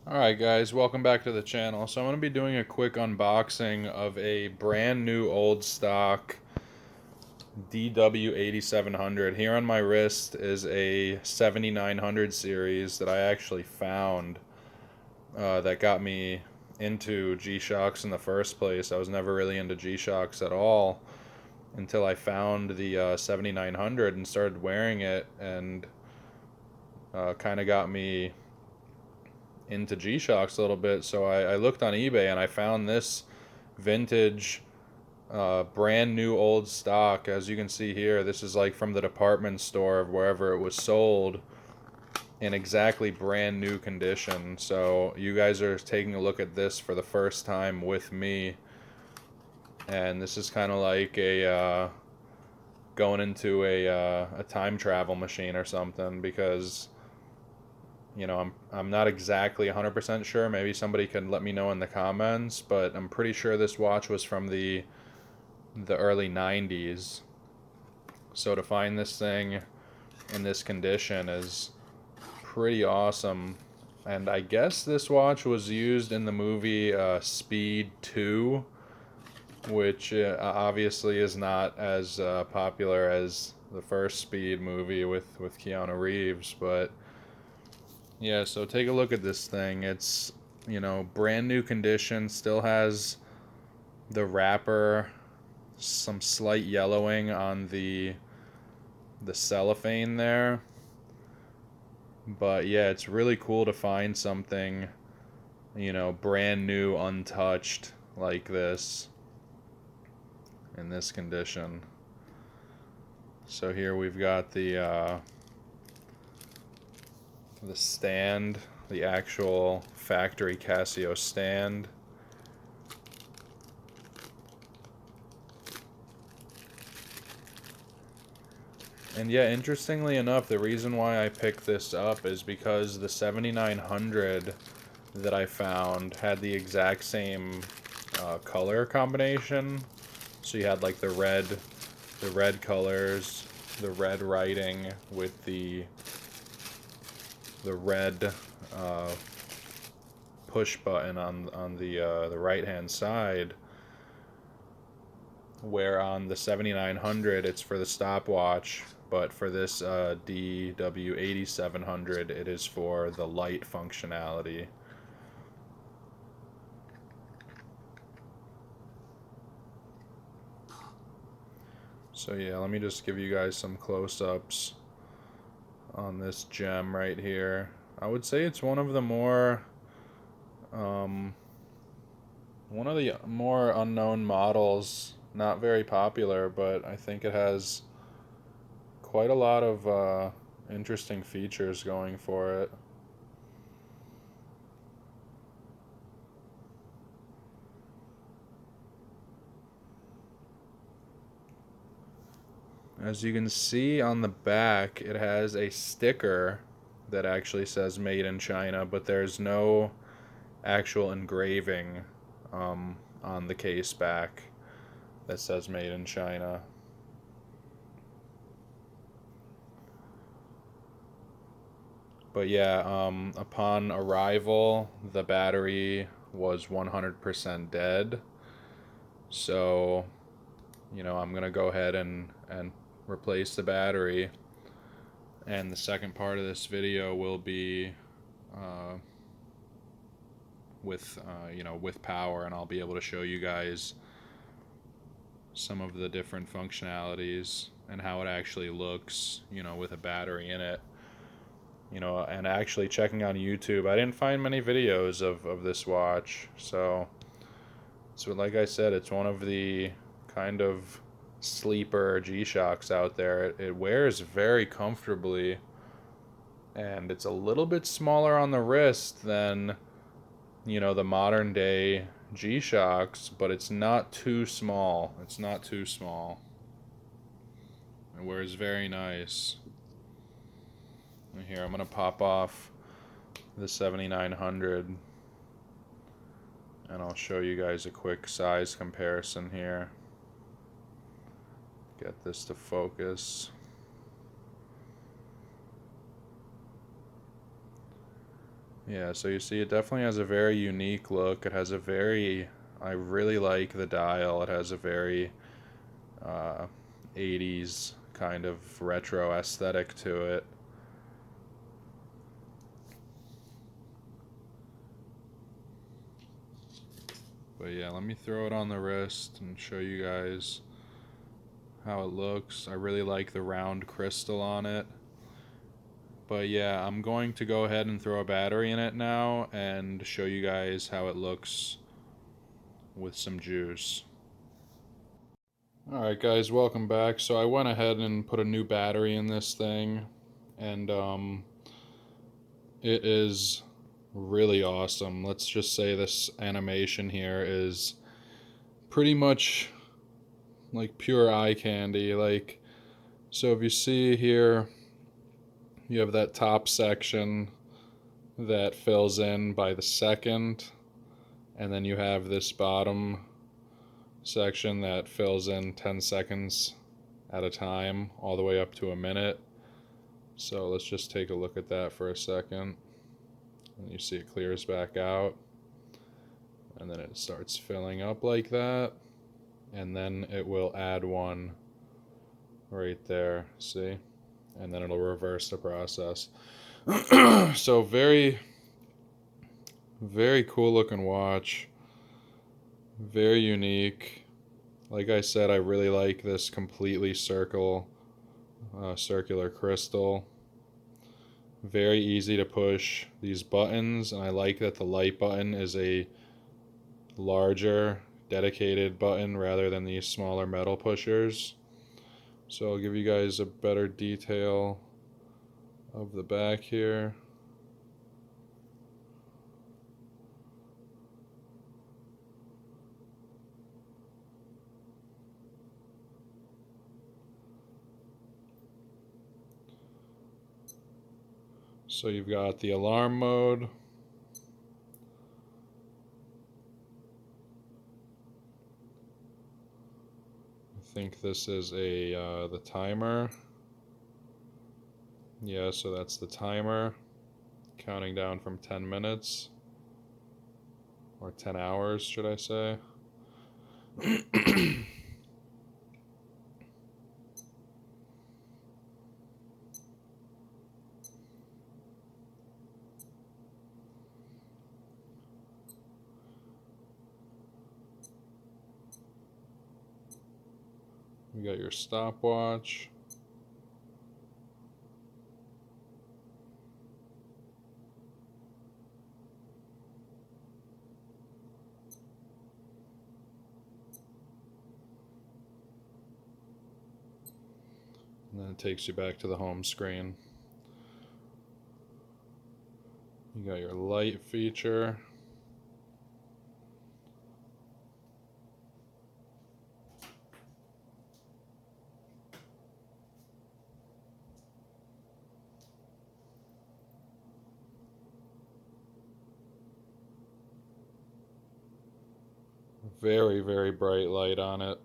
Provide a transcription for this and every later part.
Alright guys, welcome back to the channel. So I'm going to be doing a quick unboxing of a brand new old stock DW-8700. Here on my wrist is a 7900 series that I actually found that got me into G-Shocks in the first place. I was never really into G-Shocks at all until I found the 7900 and started wearing it, and kind of got me into G-Shocks a little bit. So I looked on eBay and I found this vintage brand new old stock. As you can see here, this is like from the department store of wherever it was sold, in exactly brand new condition. So you guys are taking a look at this for the first time with me, and this is kind of like a going into a time travel machine or something, because I'm not exactly 100% sure. Maybe somebody can let me know in the comments, but I'm pretty sure this watch was from the early 90s. So to find this thing in this condition is pretty awesome. And I guess this watch was used in the movie Speed 2, which obviously is not as popular as the first Speed movie with Keanu Reeves, but yeah, so take a look at this thing. It's, brand new condition, still has the wrapper, some slight yellowing on the cellophane there. But yeah, it's really cool to find something, brand new, untouched like this in this condition. So here we've got the stand, the actual factory Casio stand. And yeah, interestingly enough, the reason why I picked this up is because the 7900 that I found had the exact same color combination. So you had like the red colors, the red writing with the red uh, push button on the right hand side, where on the 7900 it's for the stopwatch, but for this DW-8700 it is for the light functionality. So yeah, let me just give you guys some close-ups on this gem right here. I would say it's one of the um, more unknown models, not very popular, but I think it has quite a lot of interesting features going for it. As you can see on the back, it has a sticker that actually says made in China, but there's no actual engraving on the case back that says made in China. But yeah, upon arrival, the battery was 100% dead. So, I'm going to go ahead and replace the battery. And the second part of this video will be uh, with power, and I'll be able to show you guys some of the different functionalities and how it actually looks, with a battery in it. And actually checking on YouTube, I didn't find many videos of this watch. So like I said, it's one of the kind of sleeper G-Shocks out there. It wears very comfortably, and it's a little bit smaller on the wrist than, the modern day G-Shocks, but it's not too small. It's not too small. It wears very nice. Here, I'm going to pop off the 7900, and I'll show you guys a quick size comparison here. Get this to focus. Yeah, so you see it definitely has a very unique look. It has a very, I really like the dial. It has a very uh, 80s kind of retro aesthetic to it. But yeah, let me throw it on the wrist and show you guys how it looks. I really like the round crystal on it. But yeah, I'm going to go ahead and throw a battery in it now and show you guys how it looks with some juice. Alright guys, welcome back. So I went ahead and put a new battery in this thing, and it is really awesome. Let's just say this animation here is pretty much like pure eye candy. Like, so if you see here, you have that top section that fills in by the second, and then you have this bottom section that fills in 10 seconds at a time, all the way up to a minute. So let's just take a look at that for a second. And you see it clears back out, and then it starts filling up like that, and then it will add one right there, see? And then it'll reverse the process. So very, very cool looking watch. Very unique. Like I said, I really like this completely circular crystal. Very easy to push these buttons, and I like that the light button is a larger dedicated button rather than these smaller metal pushers. So I'll give you guys a better detail of the back here. So you've got the alarm mode. I think this is the timer. Yeah, so that's the timer, counting down from 10 minutes, or 10 hours, should I say. You got your stopwatch. And then it takes you back to the home screen. You got your light feature. Very, very bright light on it.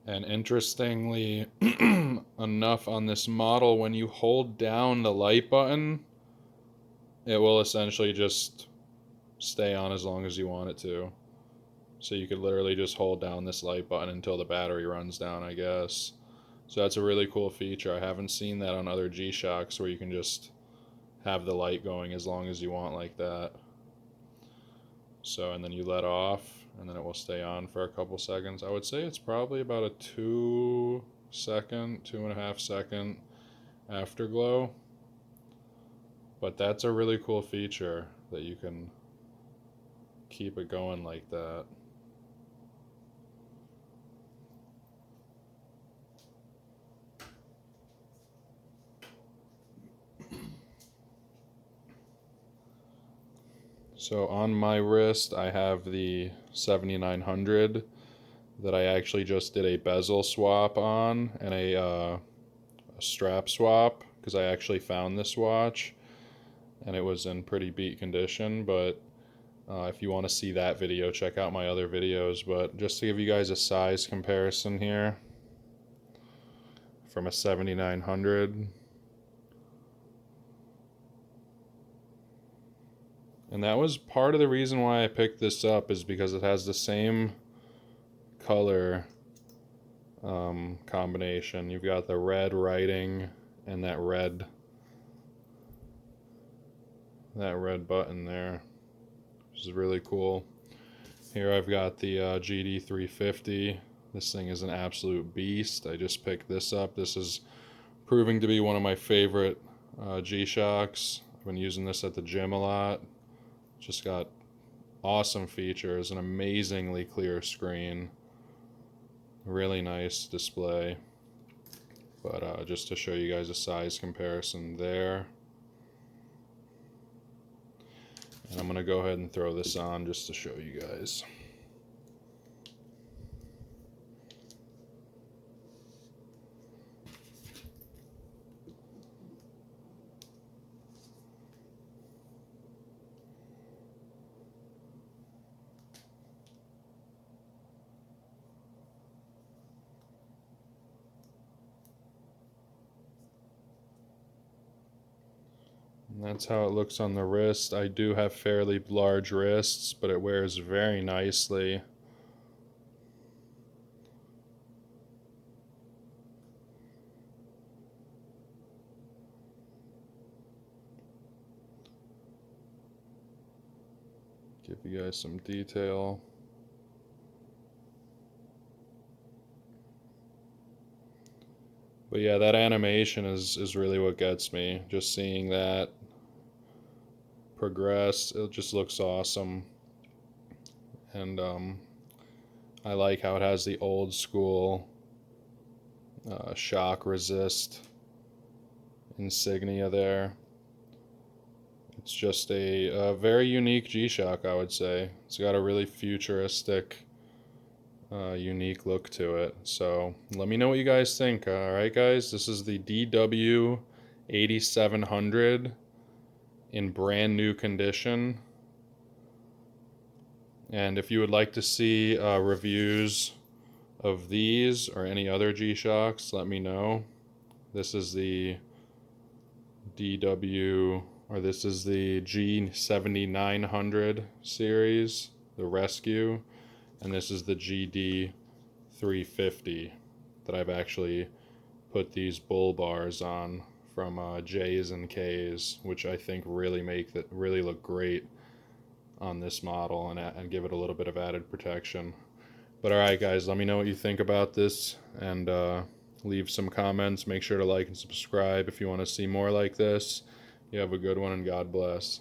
And interestingly enough, on this model, when you hold down the light button, it will essentially just stay on as long as you want it to. So you could literally just hold down this light button until the battery runs down, I guess. So that's a really cool feature. I haven't seen that on other G-Shocks where you can just have the light going as long as you want like that. So, and then you let off, and then it will stay on for a couple seconds. I would say it's probably about a 2.5 second afterglow. But that's a really cool feature that you can keep it going like that. So on my wrist, I have the 7900 that I actually just did a bezel swap on, and a strap swap, because I actually found this watch and it was in pretty beat condition. But if you want to see that video, check out my other videos. But just to give you guys a size comparison here, from a 7900 And that was part of the reason why I picked this up, is because it has the same color combination. You've got the red writing and that red button there, which is really cool. Here I've got the GD350. This thing is an absolute beast. I just picked this up. This is proving to be one of my favorite G-Shocks. I've been using this at the gym a lot. Just got awesome features, an amazingly clear screen, really nice display. But just to show you guys a size comparison there. And I'm going to go ahead and throw this on just to show you guys. And that's how it looks on the wrist. I do have fairly large wrists, but it wears very nicely. Give you guys some detail. But yeah, that animation is really what gets me. Just seeing that progress, it just looks awesome. And I like how it has the old school shock resist insignia there. It's just a very unique G-Shock, I would say. It's got a really futuristic, unique look to it. So let me know what you guys think. Alright guys, this is the DW-8700 in brand new condition. And if you would like to see reviews of these or any other G-Shocks, let me know. This is the this is the G7900 series, the Rescue, and this is the GD350 that I've actually put these bull bars on from J's and K's, which I think really really look great on this model and give it a little bit of added protection. But alright guys, let me know what you think about this, and leave some comments. Make sure to like and subscribe if you want to see more like this. You have a good one, and God bless.